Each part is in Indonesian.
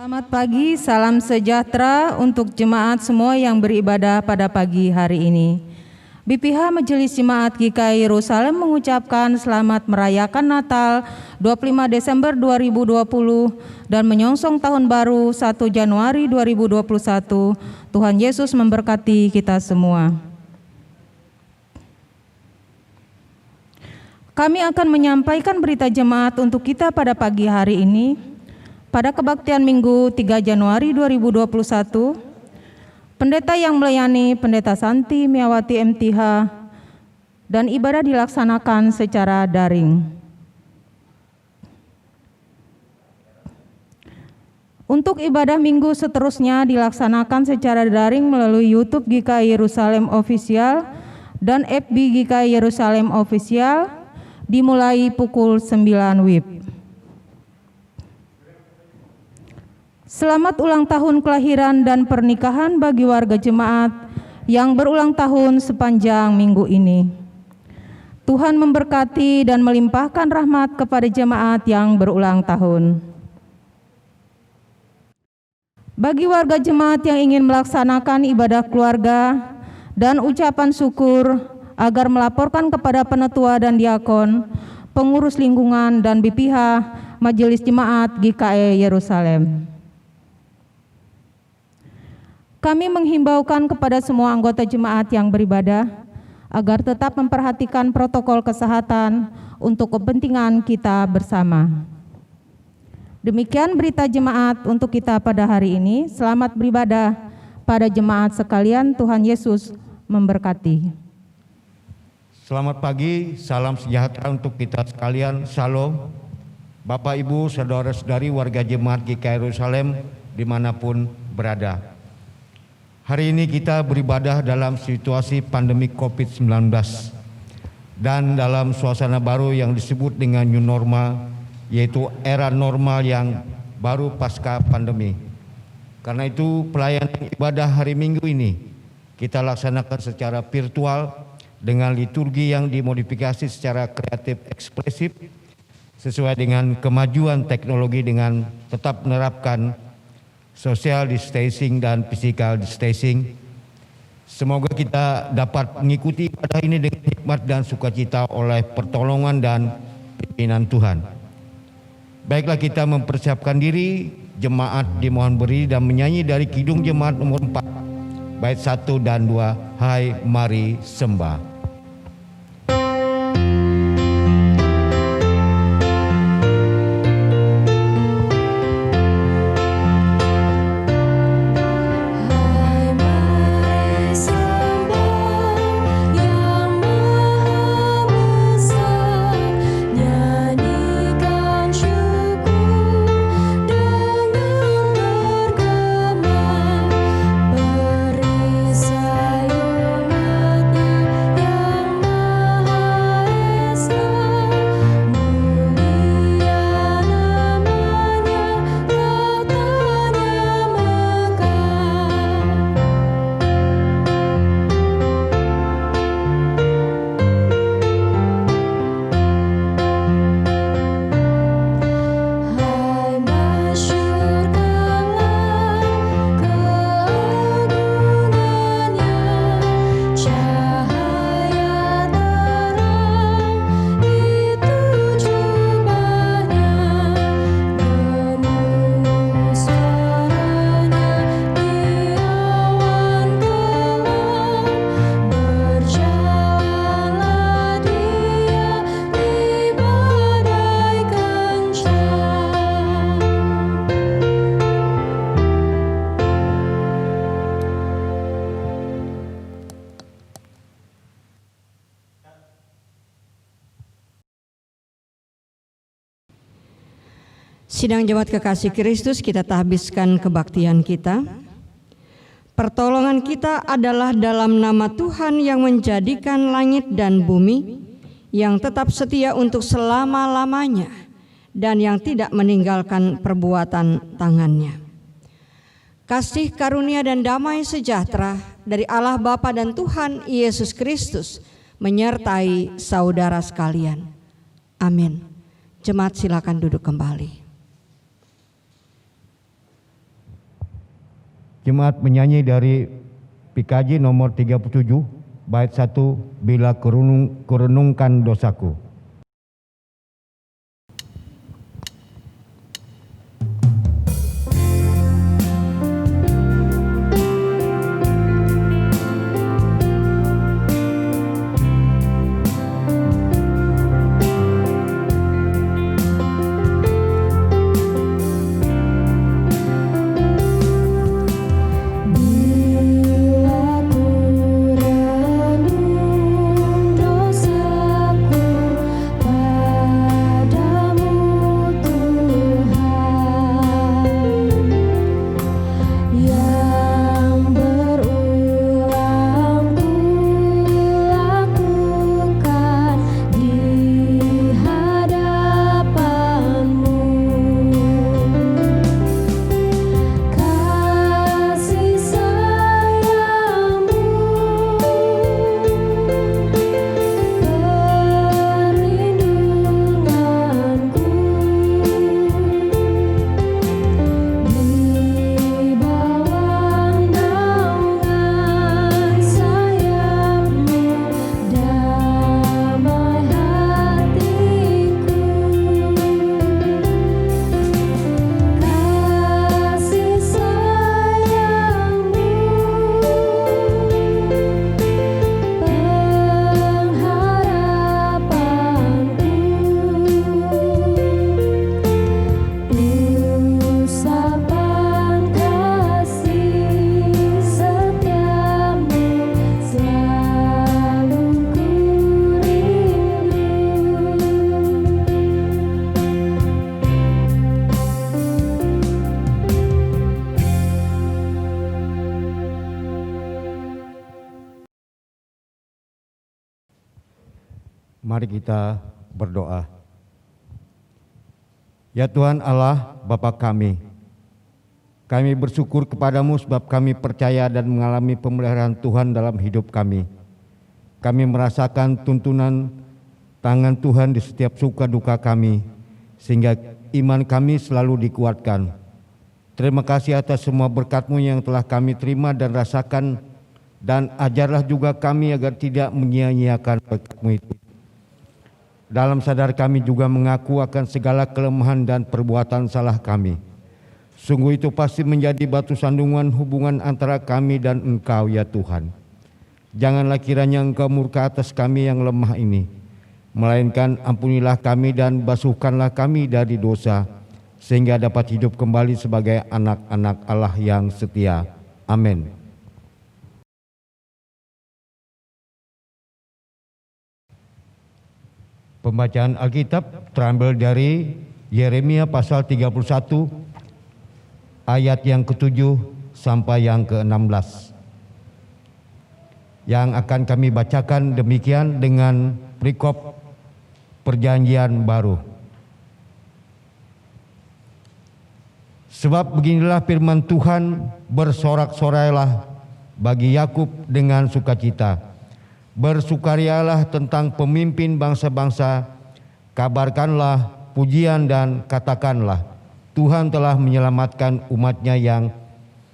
Selamat pagi, salam sejahtera untuk jemaat semua yang beribadah pada pagi hari ini. BPH Majelis Jemaat GKI Yerusalem mengucapkan selamat merayakan Natal 25 Desember 2020 dan menyongsong tahun baru 1 Januari 2021. Tuhan Yesus memberkati kita semua. Kami akan menyampaikan berita jemaat untuk kita pada pagi hari ini. Pada kebaktian Minggu 3 Januari 2021, pendeta yang melayani Pendeta Santi Miawati MTH dan ibadah dilaksanakan secara daring. Untuk ibadah minggu seterusnya dilaksanakan secara daring melalui YouTube GKI Yerusalem Official dan FB GKI Yerusalem Official dimulai pukul 9 WIB. Selamat ulang tahun kelahiran dan pernikahan bagi warga jemaat yang berulang tahun sepanjang minggu ini. Tuhan memberkati dan melimpahkan rahmat kepada jemaat yang berulang tahun. Bagi warga jemaat yang ingin melaksanakan ibadah keluarga dan ucapan syukur agar melaporkan kepada penetua dan diakon, pengurus lingkungan dan BPH Majelis Jemaat GKI Yerusalem. Kami menghimbaukan kepada semua anggota jemaat yang beribadah agar tetap memperhatikan protokol kesehatan untuk kepentingan kita bersama. Demikian berita jemaat untuk kita pada hari ini. Selamat beribadah pada jemaat sekalian. Tuhan Yesus memberkati. Selamat pagi, salam sejahtera untuk kita sekalian. Shalom. Bapak, Ibu, saudara-saudari warga jemaat GKI Yerusalem dimanapun berada. Hari ini kita beribadah dalam situasi pandemi COVID-19 dan dalam suasana baru yang disebut dengan new normal, yaitu era normal yang baru pasca pandemi. Karena itu pelayanan ibadah hari Minggu ini kita laksanakan secara virtual dengan liturgi yang dimodifikasi secara kreatif ekspresif sesuai dengan kemajuan teknologi dengan tetap menerapkan social distancing dan physical distancing. Semoga kita dapat mengikuti ibadah ini dengan hikmat dan sukacita oleh pertolongan dan pimpinan Tuhan. Baiklah, kita mempersiapkan diri. Jemaat dimohon berdiri dan menyanyi dari Kidung Jemaat nomor 4 bait 1 dan 2, Hai Mari Sembah. Sidang jemaat kekasih Kristus, kita tahbiskan kebaktian kita. Pertolongan kita adalah dalam nama Tuhan yang menjadikan langit dan bumi, yang tetap setia untuk selama-lamanya dan yang tidak meninggalkan perbuatan tangannya. Kasih karunia dan damai sejahtera dari Allah Bapa dan Tuhan Yesus Kristus menyertai saudara sekalian. Amin. Jemaat silakan duduk kembali. Jemaat menyanyi dari PKJ nomor 37, bait 1, bila kurenungkan dosaku. Mari kita berdoa. Ya Tuhan Allah, Bapa kami bersyukur kepadamu sebab kami percaya dan mengalami pemeliharaan Tuhan dalam hidup kami. Kami merasakan tuntunan tangan Tuhan di setiap suka duka kami, sehingga iman kami selalu dikuatkan. Terima kasih atas semua berkat-Mu yang telah kami terima dan rasakan, dan ajarlah juga kami agar tidak menyia-nyiakan berkat-Mu itu. Dalam sadar kami juga mengaku akan segala kelemahan dan perbuatan salah kami. Sungguh itu pasti menjadi batu sandungan hubungan antara kami dan Engkau ya Tuhan. Janganlah kiranya Engkau murka atas kami yang lemah ini, melainkan ampunilah kami dan basuhkanlah kami dari dosa, sehingga dapat hidup kembali sebagai anak-anak Allah yang setia. Amin. Pembacaan Alkitab terambil dari Yeremia pasal 31 ayat yang ke-7 sampai yang ke-16. Yang akan kami bacakan demikian dengan perikop Perjanjian Baru. Sebab beginilah firman Tuhan, bersorak-sorailah bagi Yakub dengan sukacita. Bersukarialah tentang pemimpin bangsa-bangsa, kabarkanlah pujian dan katakanlah, Tuhan telah menyelamatkan umatnya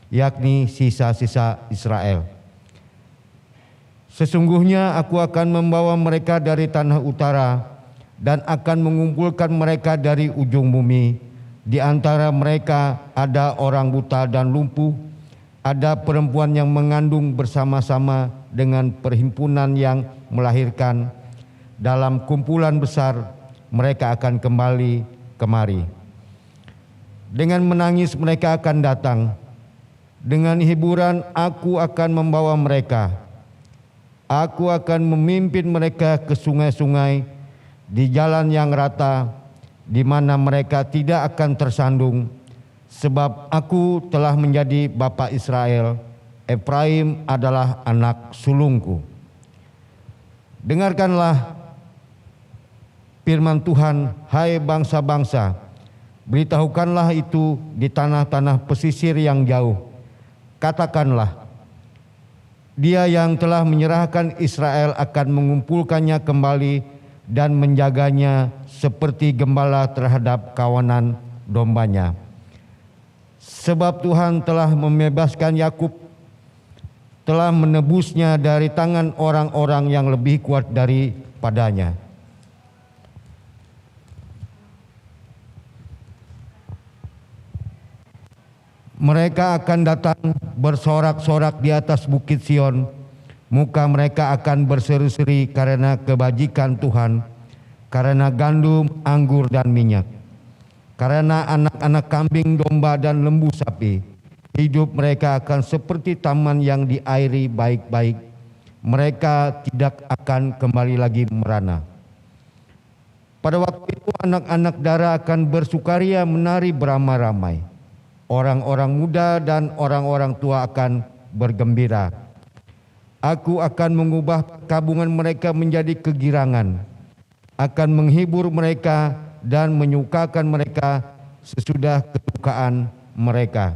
yakni sisa-sisa Israel. Sesungguhnya aku akan membawa mereka dari tanah utara dan akan mengumpulkan mereka dari ujung bumi. Di antara mereka ada orang buta dan lumpuh, ada perempuan yang mengandung bersama-sama dengan perhimpunan yang melahirkan. Dalam kumpulan besar mereka akan kembali kemari. Dengan menangis mereka akan datang. Dengan hiburan aku akan membawa mereka. Aku akan memimpin mereka ke sungai-sungai, di jalan yang rata, di mana mereka tidak akan tersandung. Sebab aku telah menjadi bapa Israel, Efraim adalah anak sulungku. Dengarkanlah firman Tuhan, hai bangsa-bangsa, beritahukanlah itu di tanah-tanah pesisir yang jauh. Katakanlah, Dia yang telah menyerahkan Israel akan mengumpulkannya kembali dan menjaganya seperti gembala terhadap kawanan dombanya. Sebab Tuhan telah membebaskan Yakub, telah menebusnya dari tangan orang-orang yang lebih kuat daripadanya. Mereka akan datang bersorak-sorak di atas bukit Sion, muka mereka akan berseri-seri karena kebajikan Tuhan, karena gandum, anggur dan minyak. Karena anak-anak kambing, domba dan lembu sapi, hidup mereka akan seperti taman yang diairi baik-baik. Mereka tidak akan kembali lagi merana. Pada waktu itu anak-anak dara akan bersukaria menari beramai-ramai. Orang-orang muda dan orang-orang tua akan bergembira. Aku akan mengubah kabungan mereka menjadi kegirangan, akan menghibur mereka dan menyukakan mereka sesudah kedukaan mereka.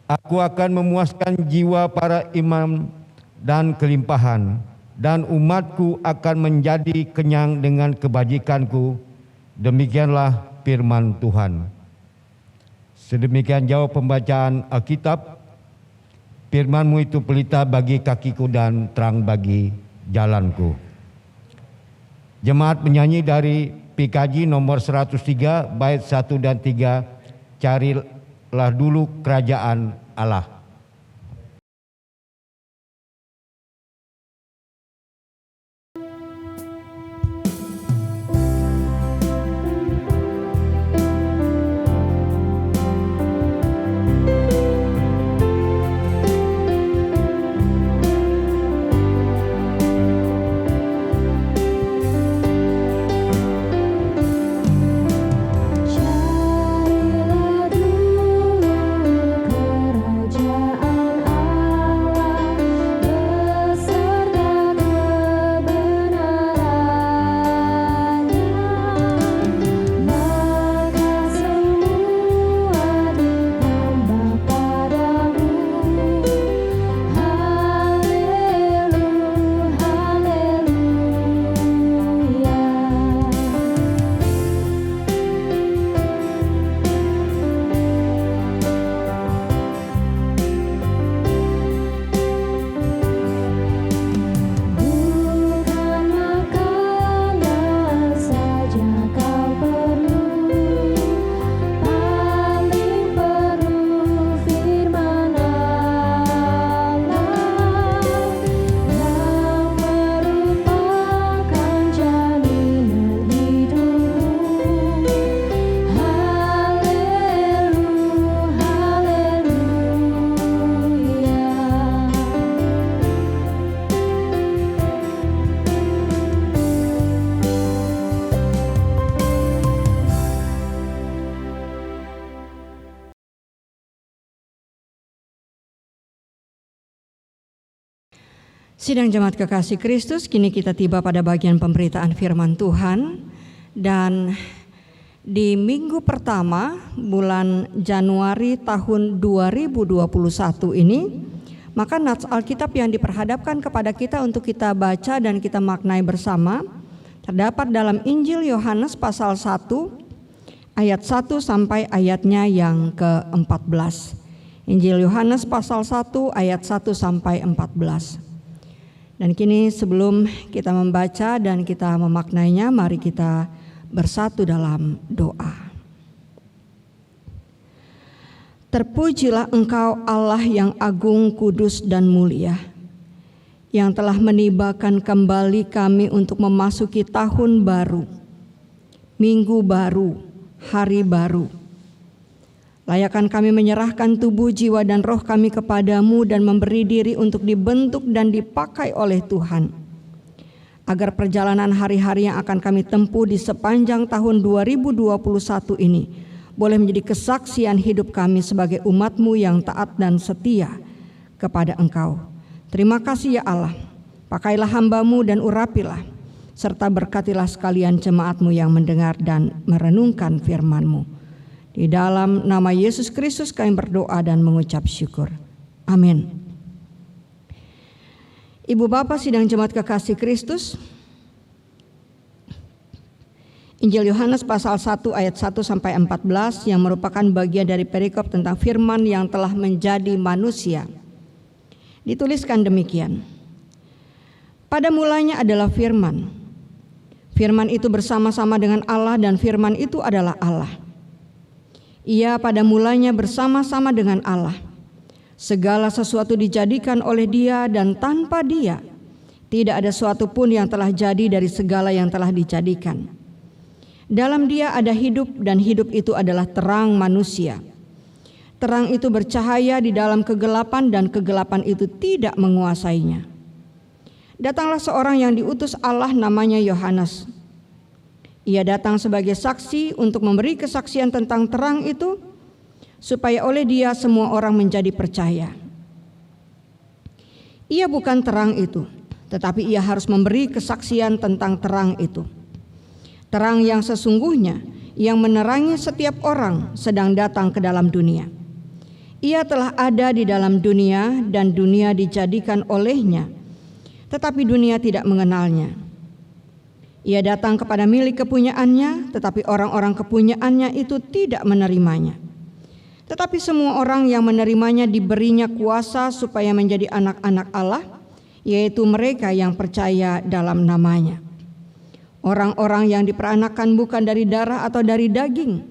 Aku akan memuaskan jiwa para imam dan kelimpahan, dan umatku akan menjadi kenyang dengan kebajikanku. Demikianlah firman Tuhan. Sedemikian jauh pembacaan Alkitab. Firman-Mu itu pelita bagi kakiku dan terang bagi jalanku. Jemaat menyanyi dari PKJ nomor 103 bait 1 dan 3, carilah dulu kerajaan Allah. Sidang jemaat kekasih Kristus, kini kita tiba pada bagian pemberitaan firman Tuhan. Dan di minggu pertama bulan Januari tahun 2021 ini, maka nats Alkitab yang diperhadapkan kepada kita untuk kita baca dan kita maknai bersama terdapat dalam Injil Yohanes pasal 1 ayat 1 sampai ayatnya yang ke-14. Injil Yohanes pasal 1 ayat 1 sampai 14. Dan kini sebelum kita membaca dan kita memaknainya, mari kita bersatu dalam doa. Terpujilah Engkau Allah yang agung, kudus dan mulia, yang telah menibakan kembali kami untuk memasuki tahun baru, minggu baru, hari baru. Layakan kami menyerahkan tubuh, jiwa, dan roh kami kepadamu dan memberi diri untuk dibentuk dan dipakai oleh Tuhan, agar perjalanan hari-hari yang akan kami tempuh di sepanjang tahun 2021 ini boleh menjadi kesaksian hidup kami sebagai umat-Mu yang taat dan setia kepada Engkau. Terima kasih ya Allah, pakailah hamba-Mu dan urapilah, serta berkatilah sekalian jemaat-Mu yang mendengar dan merenungkan firman-Mu. Di dalam nama Yesus Kristus kami berdoa dan mengucap syukur. Amin. Ibu Bapak sidang jemaat kekasih Kristus, Injil Yohanes pasal 1 ayat 1 sampai 14 yang merupakan bagian dari perikop tentang firman yang telah menjadi manusia. Dituliskan demikian. Pada mulanya adalah firman. Firman itu bersama-sama dengan Allah dan firman itu adalah Allah. Ia pada mulanya bersama-sama dengan Allah. Segala sesuatu dijadikan oleh Dia dan tanpa Dia tidak ada suatu pun yang telah jadi dari segala yang telah dijadikan. Dalam Dia ada hidup dan hidup itu adalah terang manusia. Terang itu bercahaya di dalam kegelapan dan kegelapan itu tidak menguasainya. Datanglah seorang yang diutus Allah namanya Yohanes. Ia datang sebagai saksi untuk memberi kesaksian tentang terang itu, supaya oleh dia semua orang menjadi percaya. Ia bukan terang itu, tetapi ia harus memberi kesaksian tentang terang itu. Terang yang sesungguhnya, yang menerangi setiap orang sedang datang ke dalam dunia. Ia telah ada di dalam dunia dan dunia dijadikan olehnya, tetapi dunia tidak mengenalnya. Ia datang kepada milik kepunyaannya, tetapi orang-orang kepunyaannya itu tidak menerimanya. Tetapi semua orang yang menerimanya diberinya kuasa supaya menjadi anak-anak Allah, yaitu mereka yang percaya dalam namanya. Orang-orang yang diperanakan bukan dari darah atau dari daging,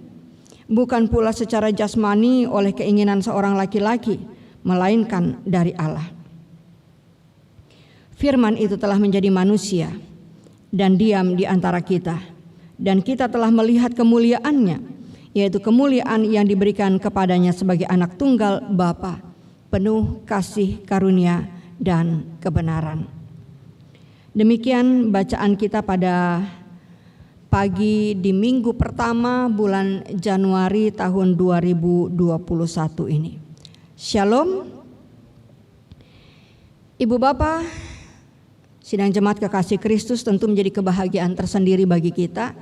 bukan pula secara jasmani oleh keinginan seorang laki-laki, melainkan dari Allah. Firman itu telah menjadi manusia dan diam di antara kita, dan kita telah melihat kemuliaannya, yaitu kemuliaan yang diberikan kepadanya sebagai anak tunggal Bapa, penuh kasih karunia dan kebenaran. Demikian bacaan kita pada pagi di minggu pertama bulan Januari tahun 2021 ini. Shalom. Ibu Bapak, sidang jemaat kekasih Kristus, tentu menjadi kebahagiaan tersendiri bagi kita.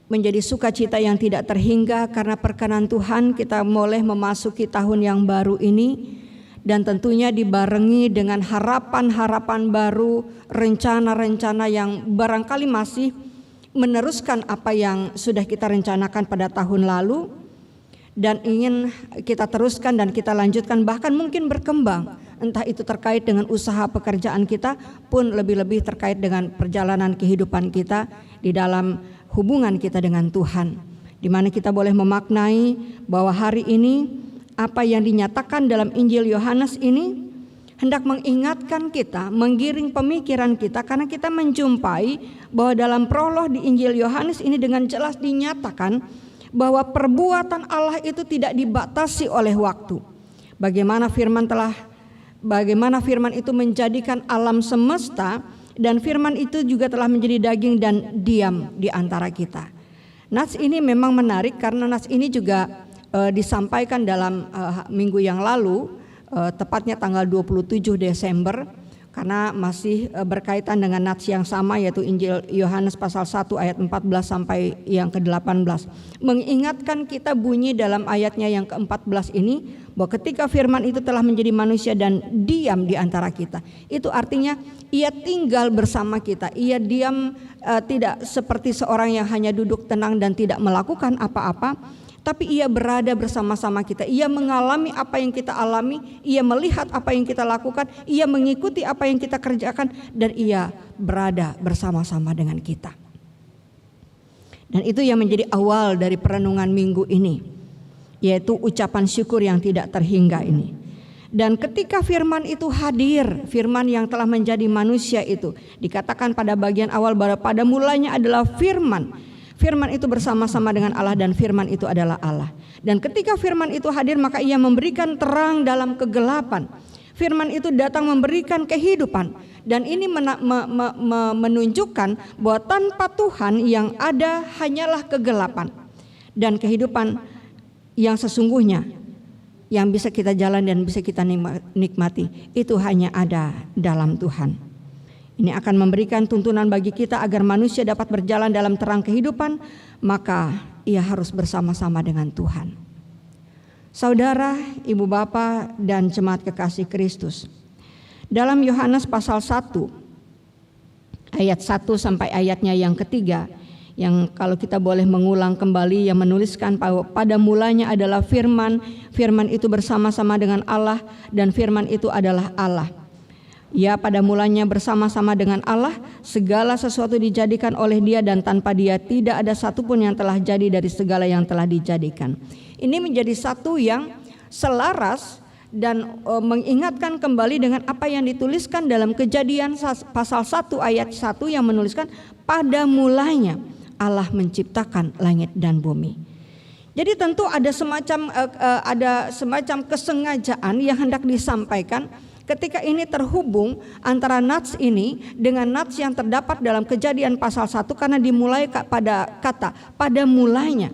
Menjadi sukacita yang tidak terhingga karena perkenan Tuhan kita boleh memasuki tahun yang baru ini. Dan tentunya dibarengi dengan harapan-harapan baru, rencana-rencana yang barangkali masih meneruskan apa yang sudah kita rencanakan pada tahun lalu. Dan ingin kita teruskan dan kita lanjutkan, bahkan mungkin berkembang. Entah itu terkait dengan usaha pekerjaan kita, pun lebih-lebih terkait dengan perjalanan kehidupan kita di dalam hubungan kita dengan Tuhan, di mana kita boleh memaknai bahwa hari ini apa yang dinyatakan dalam Injil Yohanes ini hendak mengingatkan kita, menggiring pemikiran kita, karena kita menjumpai bahwa dalam prolog di Injil Yohanes ini dengan jelas dinyatakan bahwa perbuatan Allah itu tidak dibatasi oleh waktu. Bagaimana firman itu menjadikan alam semesta, dan firman itu juga telah menjadi daging dan diam di antara kita. Nas ini memang menarik karena nas ini juga disampaikan dalam minggu yang lalu, tepatnya tanggal 27 Desember, karena masih berkaitan dengan nats yang sama, yaitu Injil Yohanes pasal 1 ayat 14 sampai yang ke-18. Mengingatkan kita bunyi dalam ayatnya yang ke-14 ini, bahwa ketika firman itu telah menjadi manusia dan diam di antara kita, itu artinya ia tinggal bersama kita. Ia diam, tidak seperti seorang yang hanya duduk tenang dan tidak melakukan apa-apa, tapi ia berada bersama-sama kita. Ia mengalami apa yang kita alami, ia melihat apa yang kita lakukan, ia mengikuti apa yang kita kerjakan, dan ia berada bersama-sama dengan kita. Dan itu yang menjadi awal dari perenungan minggu ini, yaitu ucapan syukur yang tidak terhingga ini. Dan ketika firman itu hadir, firman yang telah menjadi manusia itu, dikatakan pada bagian awal bahwa pada mulanya adalah firman. Firman itu bersama-sama dengan Allah dan firman itu adalah Allah. Dan ketika firman itu hadir, maka ia memberikan terang dalam kegelapan. Firman itu datang memberikan kehidupan. Dan ini menunjukkan bahwa tanpa Tuhan yang ada hanyalah kegelapan. Dan kehidupan yang sesungguhnya yang bisa kita jalan dan bisa kita nikmati, itu hanya ada dalam Tuhan. Ini akan memberikan tuntunan bagi kita agar manusia dapat berjalan dalam terang kehidupan, maka ia harus bersama-sama dengan Tuhan. Saudara, ibu bapa dan jemaat kekasih Kristus, dalam Yohanes pasal 1 ayat 1 sampai ayatnya yang ketiga, yang kalau kita boleh mengulang kembali, yang menuliskan bahwa pada mulanya adalah firman, firman itu bersama-sama dengan Allah, dan firman itu adalah Allah. Ya, pada mulanya bersama-sama dengan Allah, segala sesuatu dijadikan oleh Dia, dan tanpa Dia tidak ada satupun yang telah jadi dari segala yang telah dijadikan. Ini menjadi satu yang selaras dan mengingatkan kembali dengan apa yang dituliskan dalam Kejadian pasal 1 ayat 1 yang menuliskan pada mulanya Allah menciptakan langit dan bumi. Jadi tentu ada semacam kesengajaan yang hendak disampaikan ketika ini terhubung antara nats ini dengan nats yang terdapat dalam Kejadian pasal 1, karena dimulai pada kata pada mulanya,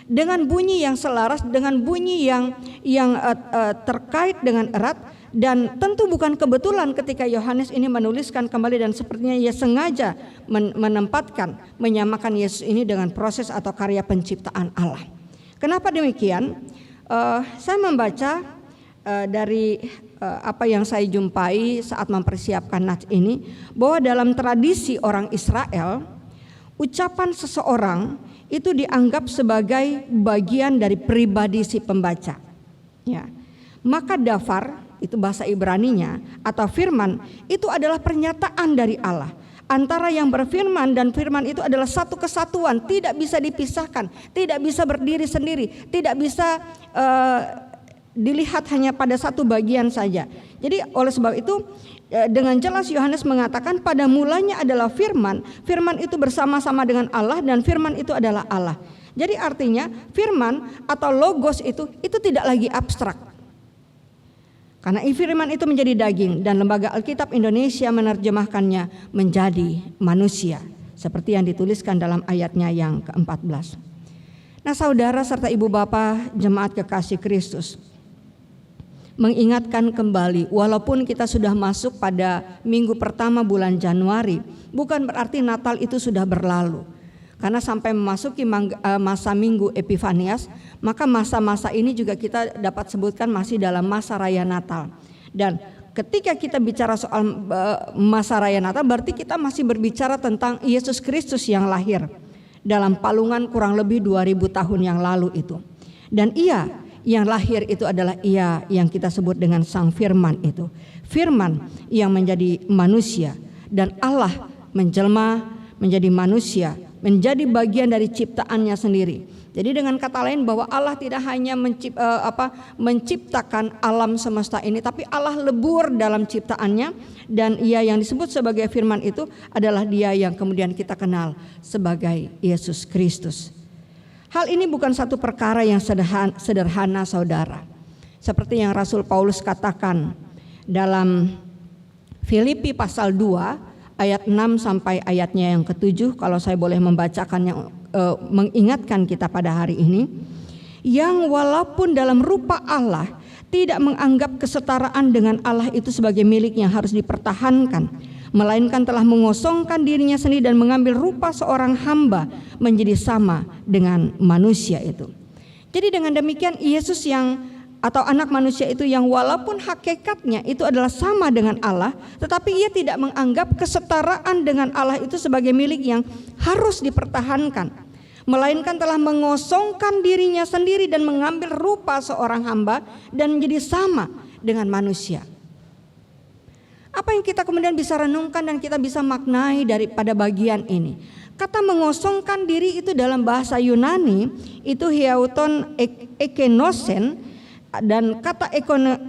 dengan bunyi yang selaras, dengan bunyi yang terkait dengan erat. Dan tentu bukan kebetulan ketika Yohanes ini menuliskan kembali, dan sepertinya ia sengaja menyamakan Yesus ini dengan proses atau karya penciptaan Allah. Kenapa demikian? Saya membaca dari apa yang saya jumpai saat mempersiapkan nats ini, bahwa dalam tradisi orang Israel, ucapan seseorang itu dianggap sebagai bagian dari pribadi si pembaca. Ya. Maka dafar, itu bahasa Ibraninya, atau firman, itu adalah pernyataan dari Allah. Antara yang berfirman dan firman itu adalah satu kesatuan, tidak bisa dipisahkan, tidak bisa berdiri sendiri, tidak bisa dilihat hanya pada satu bagian saja. Jadi oleh sebab itu dengan jelas Yohanes mengatakan pada mulanya adalah firman, firman itu bersama-sama dengan Allah, dan firman itu adalah Allah. Jadi artinya firman atau logos itu tidak lagi abstrak. Karena firman itu menjadi daging, dan Lembaga Alkitab Indonesia menerjemahkannya menjadi manusia, seperti yang dituliskan dalam ayatnya yang ke-14. Nah, saudara serta ibu bapa jemaat kekasih Kristus, mengingatkan kembali, walaupun kita sudah masuk pada minggu pertama bulan Januari, bukan berarti Natal itu sudah berlalu. Karena sampai memasuki masa minggu Epifanias, maka masa-masa ini juga kita dapat sebutkan masih dalam masa raya Natal. Dan ketika kita bicara soal masa raya Natal, berarti kita masih berbicara tentang Yesus Kristus yang lahir dalam palungan kurang lebih 2000 tahun yang lalu itu. Dan Ia yang lahir itu adalah Ia yang kita sebut dengan Sang Firman itu. Firman yang menjadi manusia, dan Allah menjelma menjadi manusia, menjadi bagian dari ciptaannya sendiri. Jadi dengan kata lain, bahwa Allah tidak hanya menciptakan alam semesta ini, tapi Allah lebur dalam ciptaannya, dan Ia yang disebut sebagai firman itu adalah Dia yang kemudian kita kenal sebagai Yesus Kristus. Hal ini bukan satu perkara yang sederhana, saudara. Seperti yang Rasul Paulus katakan dalam Filipi pasal 2 ayat 6 sampai ayatnya yang ke-7, kalau saya boleh membacakannya, mengingatkan kita pada hari ini, yang walaupun dalam rupa Allah tidak menganggap kesetaraan dengan Allah itu sebagai milik yang harus dipertahankan, melainkan telah mengosongkan dirinya sendiri dan mengambil rupa seorang hamba menjadi sama dengan manusia itu. Jadi dengan demikian Yesus atau anak manusia itu yang walaupun hakikatnya itu adalah sama dengan Allah, tetapi Ia tidak menganggap kesetaraan dengan Allah itu sebagai milik yang harus dipertahankan, melainkan telah mengosongkan dirinya sendiri dan mengambil rupa seorang hamba dan menjadi sama dengan manusia. Apa yang kita kemudian bisa renungkan dan kita bisa maknai daripada bagian ini? Kata mengosongkan diri itu dalam bahasa Yunani itu hiauton ekenosen. Dan kata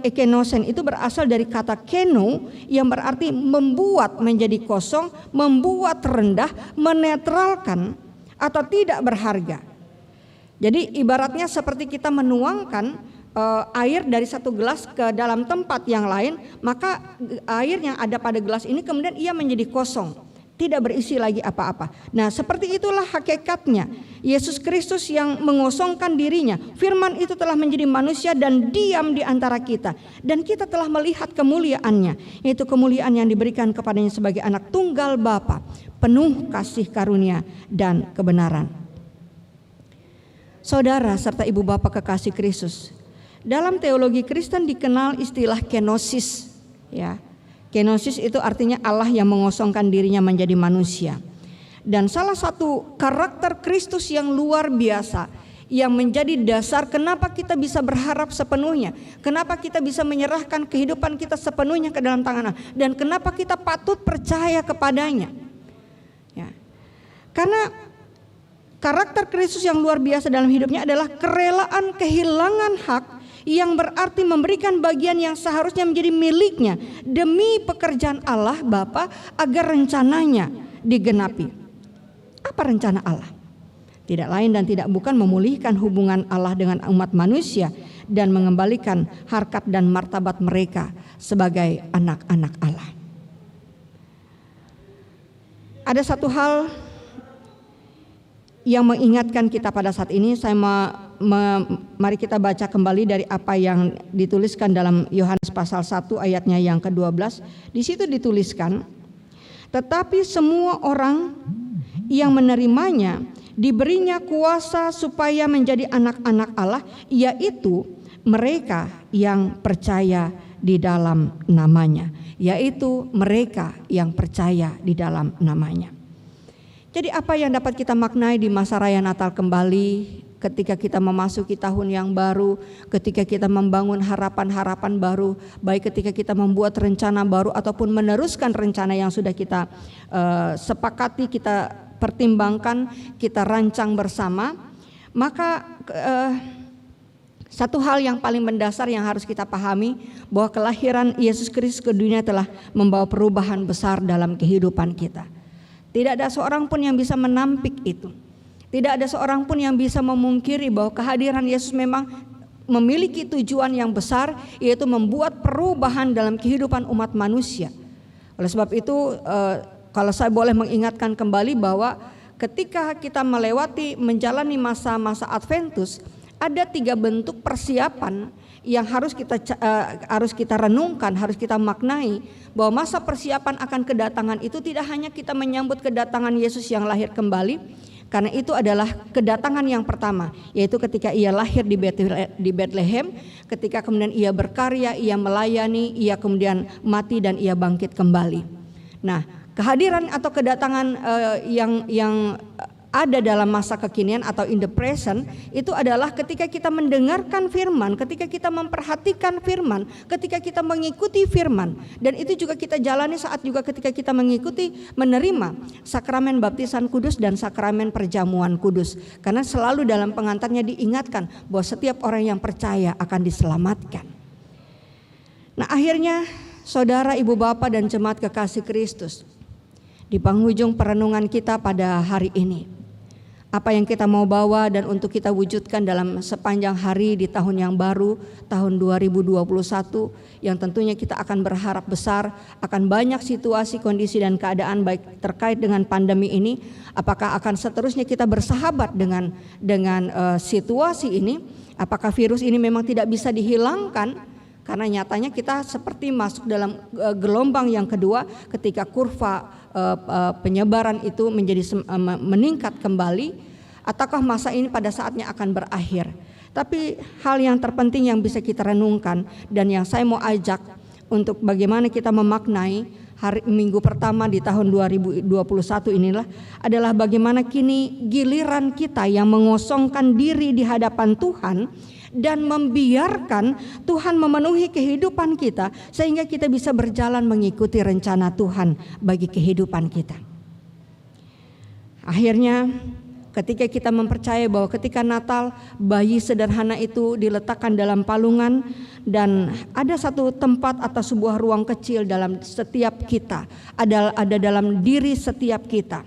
ekenosen itu berasal dari kata keno, yang berarti membuat menjadi kosong, membuat rendah, menetralkan atau tidak berharga. Jadi ibaratnya seperti kita menuangkan air dari satu gelas ke dalam tempat yang lain, maka air yang ada pada gelas ini kemudian ia menjadi kosong, tidak berisi lagi apa-apa. Nah, seperti itulah hakikatnya Yesus Kristus yang mengosongkan dirinya. Firman itu telah menjadi manusia dan diam di antara kita, dan kita telah melihat kemuliaannya, yaitu kemuliaan yang diberikan kepadanya sebagai anak tunggal Bapa, penuh kasih karunia dan kebenaran. Saudara serta ibu bapak kekasih Kristus, dalam teologi Kristen dikenal istilah kenosis, ya. Kenosis itu artinya Allah yang mengosongkan dirinya menjadi manusia. Dan salah satu karakter Kristus yang luar biasa, yang menjadi dasar kenapa kita bisa berharap sepenuhnya, kenapa kita bisa menyerahkan kehidupan kita sepenuhnya ke dalam tangan Allah, dan kenapa kita patut percaya kepadanya. Ya. Karena karakter Kristus yang luar biasa dalam hidupnya adalah kerelaan kehilangan hak, yang berarti memberikan bagian yang seharusnya menjadi miliknya demi pekerjaan Allah Bapa agar rencananya digenapi. Apa rencana Allah? Tidak lain dan tidak bukan memulihkan hubungan Allah dengan umat manusia dan mengembalikan harkat dan martabat mereka sebagai anak-anak Allah. Ada satu hal yang mengingatkan kita pada saat ini. Mari kita baca kembali dari apa yang dituliskan dalam Yohanes pasal 1 ayatnya yang ke-12. Di situ dituliskan, tetapi semua orang yang menerimanya diberinya kuasa supaya menjadi anak-anak Allah, yaitu mereka yang percaya di dalam namanya. Yaitu mereka yang percaya di dalam namanya. Jadi apa yang dapat kita maknai di masa raya Natal kembali, ketika kita memasuki tahun yang baru, ketika kita membangun harapan-harapan baru, baik ketika kita membuat rencana baru ataupun meneruskan rencana yang sudah kita sepakati, kita pertimbangkan, kita rancang bersama, maka satu hal yang paling mendasar yang harus kita pahami, bahwa kelahiran Yesus Kristus ke dunia telah membawa perubahan besar dalam kehidupan kita. Tidak ada seorang pun yang bisa menampik itu. Tidak ada seorang pun yang bisa memungkiri bahwa kehadiran Yesus memang memiliki tujuan yang besar, yaitu membuat perubahan dalam kehidupan umat manusia. Oleh sebab itu, kalau saya boleh mengingatkan kembali bahwa ketika kita menjalani masa-masa Adventus, ada 3 bentuk persiapan yang harus kita renungkan, harus kita maknai, bahwa masa persiapan akan kedatangan itu tidak hanya kita menyambut kedatangan Yesus yang lahir kembali, karena itu adalah kedatangan yang pertama, yaitu ketika ia lahir di Bethlehem, ketika kemudian ia berkarya, ia melayani, ia kemudian mati dan ia bangkit kembali. Nah, kehadiran atau kedatangan yang ada dalam masa kekinian atau in the present itu adalah ketika kita mendengarkan firman, ketika kita memperhatikan firman, ketika kita mengikuti firman. Dan itu juga kita jalani saat juga ketika kita menerima sakramen baptisan kudus dan sakramen perjamuan kudus. Karena selalu dalam pengantarnya diingatkan bahwa setiap orang yang percaya akan diselamatkan. Nah, akhirnya saudara, ibu, bapak dan jemaat kekasih Kristus, di penghujung perenungan kita pada hari ini, apa yang kita mau bawa dan untuk kita wujudkan dalam sepanjang hari di tahun yang baru, tahun 2021, yang tentunya kita akan berharap besar akan banyak situasi, kondisi dan keadaan baik terkait dengan pandemi ini. Apakah akan seterusnya kita bersahabat dengan situasi ini? Apakah virus ini memang tidak bisa dihilangkan? Karena nyatanya kita seperti masuk dalam gelombang yang kedua ketika kurva penyebaran itu meningkat kembali. Ataukah masa ini pada saatnya akan berakhir? Tapi hal yang terpenting yang bisa kita renungkan dan yang saya mau ajak untuk bagaimana kita memaknai minggu pertama di tahun 2021 inilah adalah bagaimana kini giliran kita yang mengosongkan diri di hadapan Tuhan dan membiarkan Tuhan memenuhi kehidupan kita sehingga kita bisa berjalan mengikuti rencana Tuhan bagi kehidupan kita. Akhirnya ketika kita mempercayai bahwa ketika Natal bayi sederhana itu diletakkan dalam palungan dan ada satu tempat atau sebuah ruang kecil dalam setiap kita, ada dalam diri setiap kita.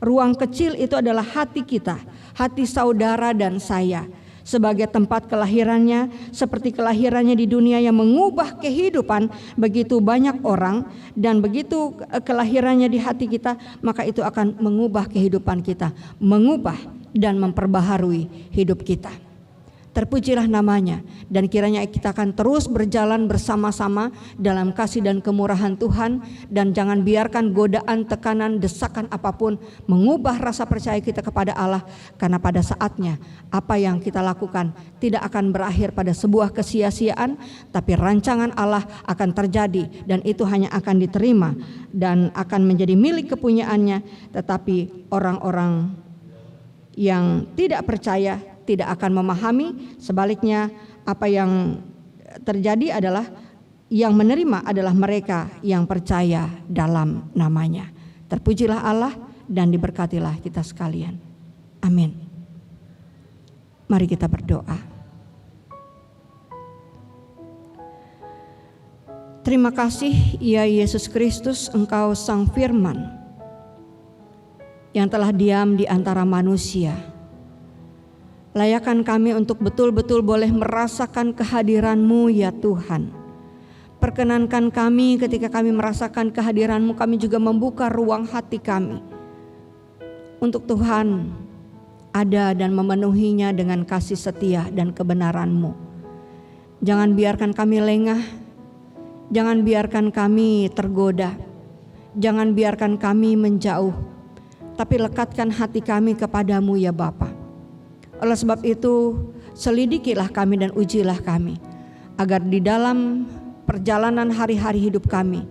Ruang kecil itu adalah hati kita, hati saudara dan saya. Sebagai tempat kelahirannya, seperti kelahirannya di dunia yang mengubah kehidupan begitu banyak orang, dan begitu kelahirannya di hati kita, maka itu akan mengubah kehidupan kita, mengubah dan memperbaharui hidup kita. Terpujilah namanya, dan kiranya kita akan terus berjalan bersama-sama dalam kasih dan kemurahan Tuhan, dan jangan biarkan godaan, tekanan, desakan apapun mengubah rasa percaya kita kepada Allah, karena pada saatnya apa yang kita lakukan tidak akan berakhir pada sebuah kesia-siaan, tapi rancangan Allah akan terjadi, dan itu hanya akan diterima dan akan menjadi milik kepunyaannya. Tetapi orang-orang yang tidak percaya tidak akan memahami. Sebaliknya, apa yang terjadi adalah yang menerima adalah mereka yang percaya dalam namanya. Terpujilah Allah dan diberkatilah kita sekalian. Amin. Mari kita berdoa. Terima kasih ya Yesus Kristus, Engkau Sang Firman yang telah diam di antara manusia. Layakkan kami untuk betul-betul boleh merasakan kehadiran-Mu ya Tuhan. Perkenankan kami ketika kami merasakan kehadiran-Mu, kami juga membuka ruang hati kami untuk Tuhan ada dan memenuhinya dengan kasih setia dan kebenaran-Mu. Jangan biarkan kami lengah, jangan biarkan kami tergoda, jangan biarkan kami menjauh, tapi lekatkan hati kami kepadamu ya Bapa. Oleh sebab itu, selidikilah kami dan ujilah kami, agar di dalam perjalanan hari-hari hidup kami,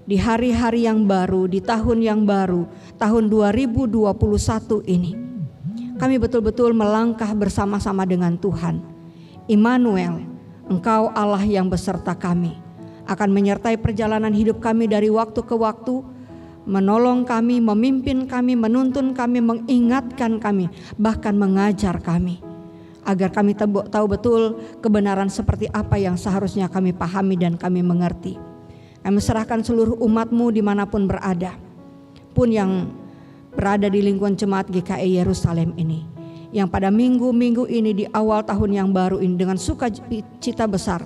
di hari-hari yang baru, di tahun yang baru, tahun 2021 ini, kami betul-betul melangkah bersama-sama dengan Tuhan. Immanuel, Engkau Allah yang beserta kami, akan menyertai perjalanan hidup kami dari waktu ke waktu, menolong kami, memimpin kami, menuntun kami, mengingatkan kami, bahkan mengajar kami, agar kami tahu betul kebenaran seperti apa yang seharusnya kami pahami dan kami mengerti. Kami serahkan seluruh umat-Mu dimanapun berada, pun yang berada di lingkungan jemaat GKI Yerusalem ini, yang pada minggu-minggu ini di awal tahun yang baru ini dengan sukacita besar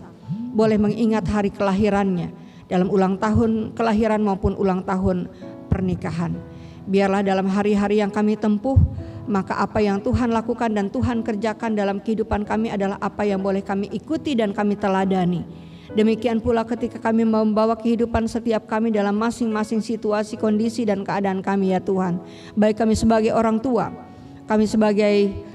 boleh mengingat hari kelahirannya dalam ulang tahun kelahiran maupun ulang tahun pernikahan. Biarlah dalam hari-hari yang kami tempuh, maka apa yang Tuhan lakukan dan Tuhan kerjakan dalam kehidupan kami adalah apa yang boleh kami ikuti dan kami teladani. Demikian pula ketika kami membawa kehidupan setiap kami dalam masing-masing situasi, kondisi dan keadaan kami ya Tuhan. Baik kami sebagai orang tua, kami sebagai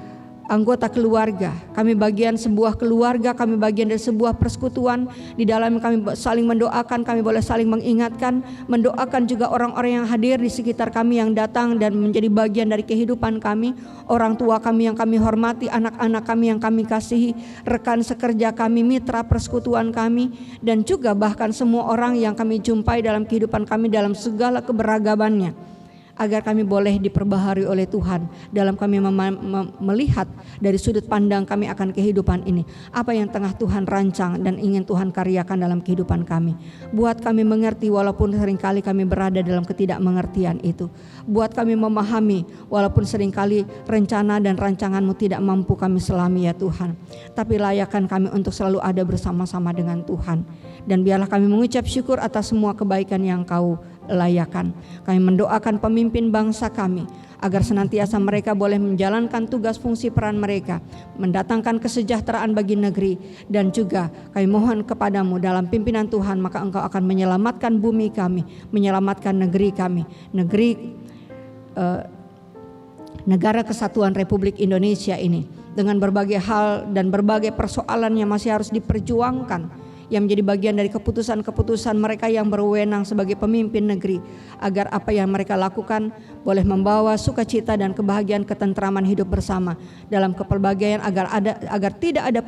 anggota keluarga, kami bagian sebuah keluarga, kami bagian dari sebuah persekutuan. Di dalam kami saling mendoakan, kami boleh saling mengingatkan, mendoakan juga orang-orang yang hadir di sekitar kami yang datang dan menjadi bagian dari kehidupan kami, orang tua kami yang kami hormati, anak-anak kami yang kami kasihi, rekan sekerja kami, mitra persekutuan kami, dan juga bahkan semua orang yang kami jumpai dalam kehidupan kami dalam segala keberagamannya, agar kami boleh diperbaharui oleh Tuhan dalam kami melihat dari sudut pandang kami akan kehidupan ini, apa yang tengah Tuhan rancang dan ingin Tuhan karyakan dalam kehidupan kami. Buat kami mengerti walaupun seringkali kami berada dalam ketidakmengertian itu. Buat kami memahami walaupun seringkali rencana dan rancangan-Mu tidak mampu kami selami ya Tuhan. Tapi layakkan kami untuk selalu ada bersama-sama dengan Tuhan. Dan biarlah kami mengucap syukur atas semua kebaikan yang Kau layakan. Kami mendoakan pemimpin bangsa kami agar senantiasa mereka boleh menjalankan tugas fungsi peran mereka, mendatangkan kesejahteraan bagi negeri, dan juga kami mohon kepadamu dalam pimpinan Tuhan, maka Engkau akan menyelamatkan bumi kami, menyelamatkan negeri kami, negara kesatuan Republik Indonesia ini, dengan berbagai hal dan berbagai persoalan yang masih harus diperjuangkan, yang menjadi bagian dari keputusan-keputusan mereka yang berwenang sebagai pemimpin negeri, agar apa yang mereka lakukan boleh membawa sukacita dan kebahagiaan, ketentraman hidup bersama dalam kepelbagaian, agar tidak ada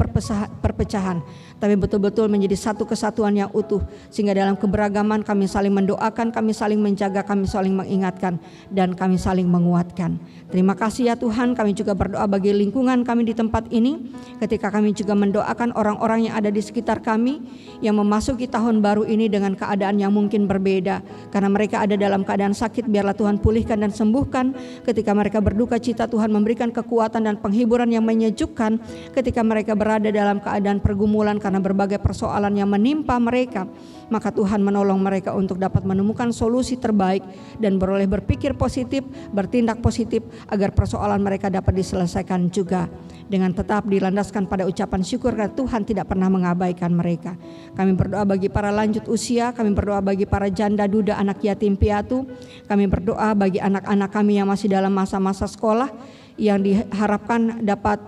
perpecahan, tapi betul-betul menjadi satu kesatuan yang utuh, sehingga dalam keberagaman kami saling mendoakan, kami saling menjaga, kami saling mengingatkan, dan kami saling menguatkan. Terima kasih ya Tuhan. Kami juga berdoa bagi lingkungan kami di tempat ini, ketika kami juga mendoakan orang-orang yang ada di sekitar kami yang memasuki tahun baru ini dengan keadaan yang mungkin berbeda, karena mereka ada dalam keadaan sakit. Biarlah Tuhan pulihkan dan sembuhkan. Ketika mereka berduka cita, Tuhan memberikan kekuatan dan penghiburan yang menyejukkan. Ketika mereka berada dalam keadaan pergumulan karena berbagai persoalan yang menimpa mereka, maka Tuhan menolong mereka untuk dapat menemukan solusi terbaik dan boleh berpikir positif, bertindak positif, agar persoalan mereka dapat diselesaikan juga dengan tetap dilandaskan pada ucapan syukur karena Tuhan tidak pernah mengabaikan mereka. Kami berdoa bagi para lanjut usia, kami berdoa bagi para janda duda, anak yatim piatu, kami berdoa bagi anak-anak kami yang masih dalam masa-masa sekolah yang diharapkan dapat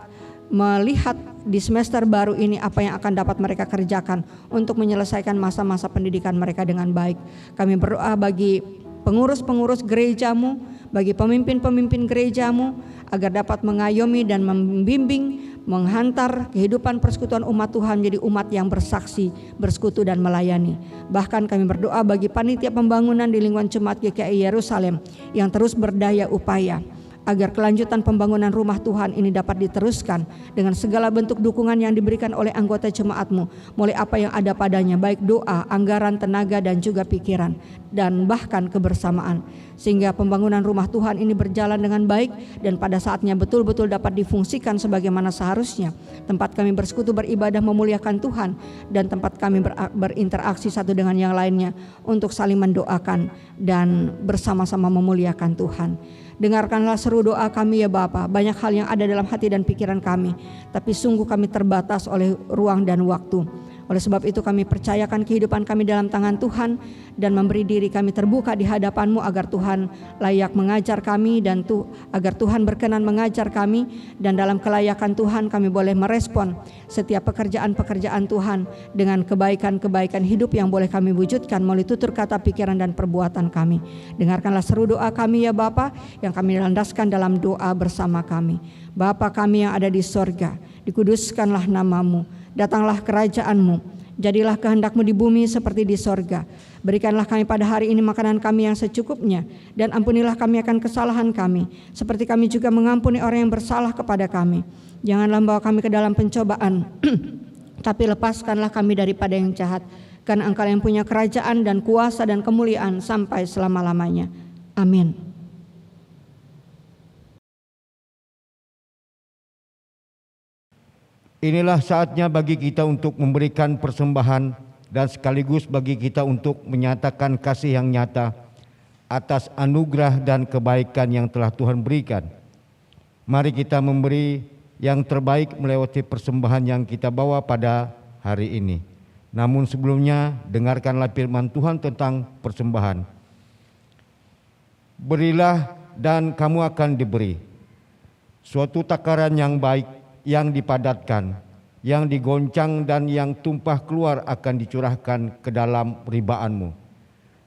melihat di semester baru ini apa yang akan dapat mereka kerjakan untuk menyelesaikan masa-masa pendidikan mereka dengan baik. Kami berdoa bagi pengurus-pengurus gerejamu, bagi pemimpin-pemimpin gerejamu, agar dapat mengayomi dan membimbing, menghantar kehidupan persekutuan umat Tuhan menjadi umat yang bersaksi, bersekutu dan melayani. Bahkan kami berdoa bagi panitia pembangunan di lingkungan Jemaat GKI Yerusalem yang terus berdaya upaya agar kelanjutan pembangunan rumah Tuhan ini dapat diteruskan dengan segala bentuk dukungan yang diberikan oleh anggota jemaatmu, mulai apa yang ada padanya, baik doa, anggaran, tenaga, dan juga pikiran, dan bahkan kebersamaan, sehingga pembangunan rumah Tuhan ini berjalan dengan baik dan pada saatnya betul-betul dapat difungsikan sebagaimana seharusnya. Tempat kami bersekutu beribadah memuliakan Tuhan, dan tempat kami berinteraksi satu dengan yang lainnya untuk saling mendoakan dan bersama-sama memuliakan Tuhan. Dengarkanlah seru doa kami ya Bapa. Banyak hal yang ada dalam hati dan pikiran kami, tapi sungguh kami terbatas oleh ruang dan waktu. Oleh sebab itu kami percayakan kehidupan kami dalam tangan Tuhan dan memberi diri kami terbuka di hadapan-Mu agar Tuhan layak mengajar kami dan agar Tuhan berkenan mengajar kami, dan dalam kelayakan Tuhan kami boleh merespon setiap pekerjaan-pekerjaan Tuhan dengan kebaikan-kebaikan hidup yang boleh kami wujudkan melalui tutur kata, pikiran, dan perbuatan kami. Dengarkanlah seru doa kami ya Bapa, yang kami landaskan dalam doa bersama kami. Bapa kami yang ada di sorga, dikuduskanlah nama-Mu. Datanglah kerajaan-Mu, jadilah kehendak-Mu di bumi seperti di sorga. Berikanlah kami pada hari ini makanan kami yang secukupnya, dan ampunilah kami akan kesalahan kami, seperti kami juga mengampuni orang yang bersalah kepada kami. Janganlah membawa kami ke dalam pencobaan, tapi lepaskanlah kami daripada yang jahat, karena Engkau yang punya kerajaan dan kuasa dan kemuliaan sampai selama-lamanya. Amin. Inilah saatnya bagi kita untuk memberikan persembahan dan sekaligus bagi kita untuk menyatakan kasih yang nyata atas anugerah dan kebaikan yang telah Tuhan berikan. Mari kita memberi yang terbaik melewati persembahan yang kita bawa pada hari ini. Namun sebelumnya, dengarkanlah firman Tuhan tentang persembahan. Berilah dan kamu akan diberi. Suatu takaran yang baik, yang dipadatkan, yang digoncang dan yang tumpah keluar akan dicurahkan ke dalam ribaanmu.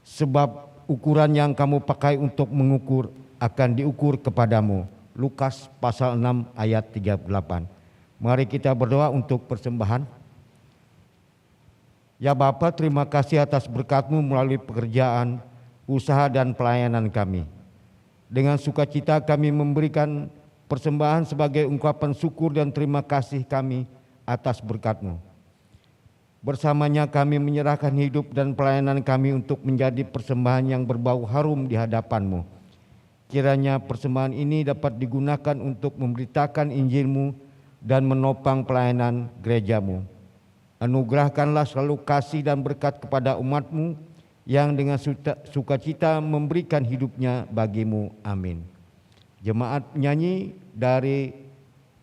Sebab ukuran yang kamu pakai untuk mengukur akan diukur kepadamu. Lukas pasal 6 ayat 38. Mari kita berdoa untuk persembahan. Ya Bapa, terima kasih atas berkat-Mu melalui pekerjaan, usaha dan pelayanan kami. Dengan sukacita kami memberikan persembahan sebagai ungkapan syukur dan terima kasih kami atas berkat-Mu. Bersamanya kami menyerahkan hidup dan pelayanan kami untuk menjadi persembahan yang berbau harum di hadapan-Mu. Kiranya persembahan ini dapat digunakan untuk memberitakan Injil-Mu dan menopang pelayanan gereja-Mu. Anugerahkanlah selalu kasih dan berkat kepada umat-Mu yang dengan sukacita memberikan hidupnya bagi-Mu. Amin. Jemaat penyanyi dari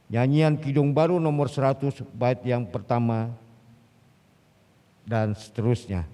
nyanyian Kidung Baru nomor 100 bait yang pertama dan seterusnya.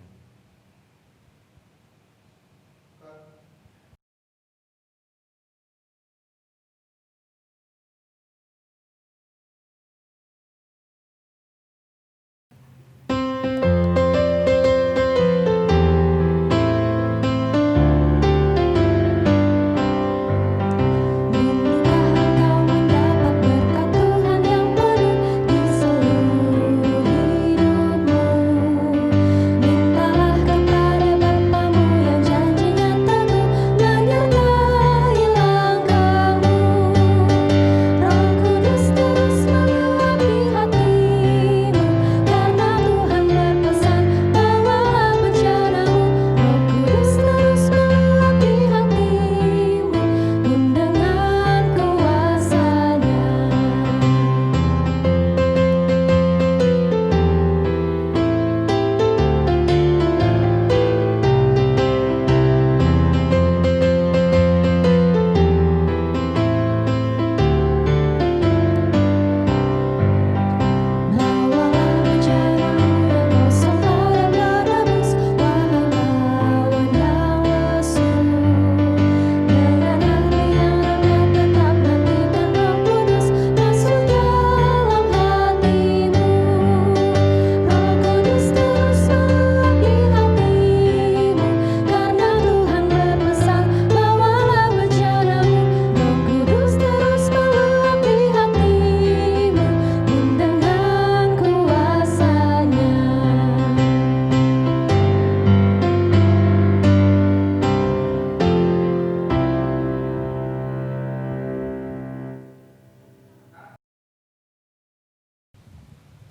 Karena Tuhan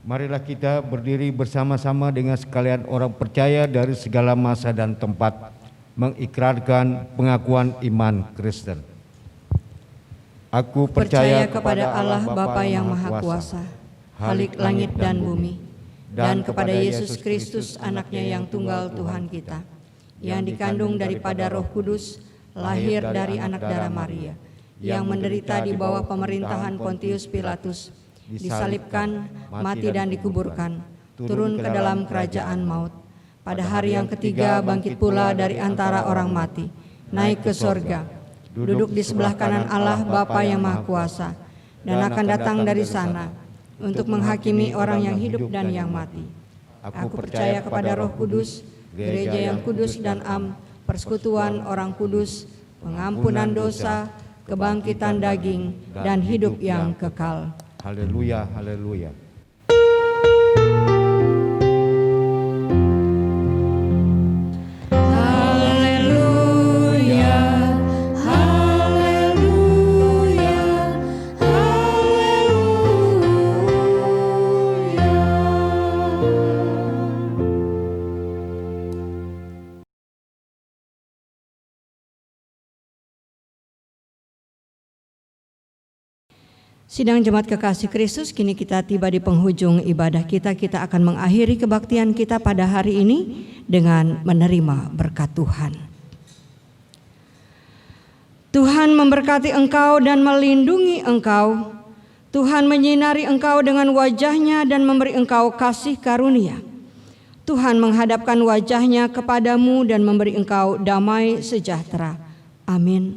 Marilah kita berdiri bersama-sama dengan sekalian orang percaya dari segala masa dan tempat, mengikrarkan pengakuan iman Kristen. Aku Percaya kepada Allah Bapa yang Maha Kuasa, Khalik langit dan bumi, dan kepada Yesus Kristus anaknya yang tunggal Tuhan kita, yang dikandung daripada Roh Kudus, lahir dari anak darah Maria, yang menderita di bawah pemerintahan Pontius Pilatus, disalibkan, mati dan dikuburkan, turun ke dalam kerajaan maut. Pada hari yang ketiga bangkit pula dari antara orang mati, naik ke sorga, duduk di sebelah kanan Allah Bapa yang Maha Kuasa, dan akan datang dari sana untuk menghakimi orang yang hidup dan yang mati. Aku percaya kepada Roh Kudus, gereja yang kudus dan am, persekutuan orang kudus, pengampunan dosa, kebangkitan daging, dan hidup yang kekal. Haleluya, haleluya. Sidang Jemaat Kekasih Kristus, kini kita tiba di penghujung ibadah kita. Kita akan mengakhiri kebaktian kita pada hari ini dengan menerima berkat Tuhan. Tuhan memberkati engkau dan melindungi engkau. Tuhan menyinari engkau dengan wajah-Nya dan memberi engkau kasih karunia. Tuhan menghadapkan wajah-Nya kepadamu dan memberi engkau damai sejahtera. Amin.